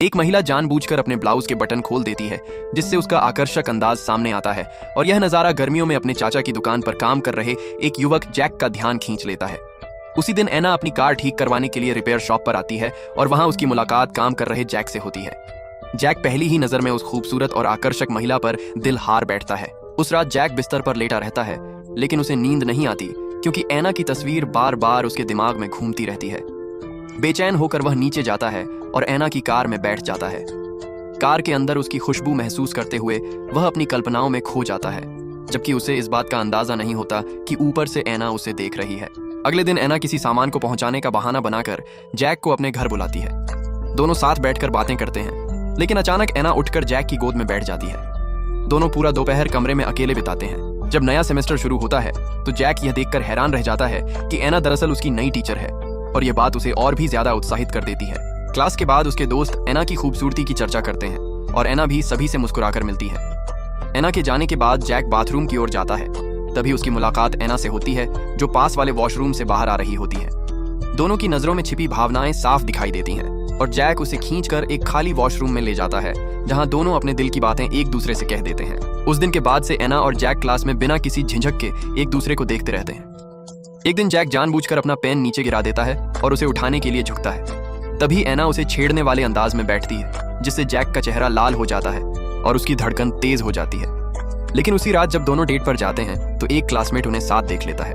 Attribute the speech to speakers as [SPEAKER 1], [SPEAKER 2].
[SPEAKER 1] एक महिला जानबूझकर अपने ब्लाउज के बटन खोल देती है, जिससे उसका आकर्षक अंदाज सामने आता है और यह नजारा गर्मियों में अपने चाचा की दुकान पर काम कर रहे एक युवक जैक का ध्यान खींच लेता है। उसी दिन एना अपनी कार ठीक करवाने के लिए रिपेयर शॉप पर आती है और वहां उसकी मुलाकात काम कर रहे जैक से होती है। जैक पहली ही नजर में उस खूबसूरत और आकर्षक महिला पर दिल हार बैठता है। उस रात जैक बिस्तर पर लेटा रहता है, लेकिन उसे नींद नहीं आती क्योंकि एना की तस्वीर बार बार उसके दिमाग में घूमती रहती है। बेचैन होकर वह नीचे जाता है और एना की कार में बैठ जाता है। कार के अंदर उसकी खुशबू महसूस करते हुए वह अपनी कल्पनाओं में खो जाता है, जबकि उसे इस बात का अंदाजा नहीं होता कि ऊपर से एना उसे देख रही है। अगले दिन एना किसी सामान को पहुंचाने का बहाना बनाकर जैक को अपने घर बुलाती है। दोनों साथ बैठकर बातें करते हैं, लेकिन अचानक एना उठकर जैक की गोद में बैठ जाती है। दोनों पूरा दोपहर कमरे में अकेले बिताते हैं। जब नया सेमेस्टर शुरू होता है तो जैक यह देखकर हैरान रह जाता है कि एना दरअसल उसकी नई टीचर है और यह बात उसे और भी ज्यादा उत्साहित कर देती है। क्लास के बाद उसके दोस्त एना की खूबसूरती की चर्चा करते हैं और एना भी सभी से मुस्कुराकर मिलती है। एना के जाने के बाद जैक बाथरूम की ओर जाता है। तभी उसकी मुलाकात एना से होती है, जो पास वाले वॉशरूम से बाहर आ रही होती है। दोनों की नजरों में छिपी भावनाएं साफ दिखाई देती हैं और जैक उसे खींचकर एक खाली वॉशरूम में ले जाता है, जहां दोनों अपने दिल की बातें एक दूसरे से कह देते हैं। उस दिन के बाद से एना और जैक क्लास में बिना किसी झिझक के एक दूसरे को देखते रहते हैं। एक दिन जैक जानबूझकर अपना पेन नीचे गिरा देता है और उसे उठाने के लिए झुकता है। तभी एना उसे छेड़ने वाले अंदाज में बैठती है, जिससे जैक का चेहरा लाल हो जाता है और उसकी धड़कन तेज हो जाती है। लेकिन उसी रात जब दोनों डेट पर जाते हैं तो एक क्लासमेट उन्हें साथ देख लेता है।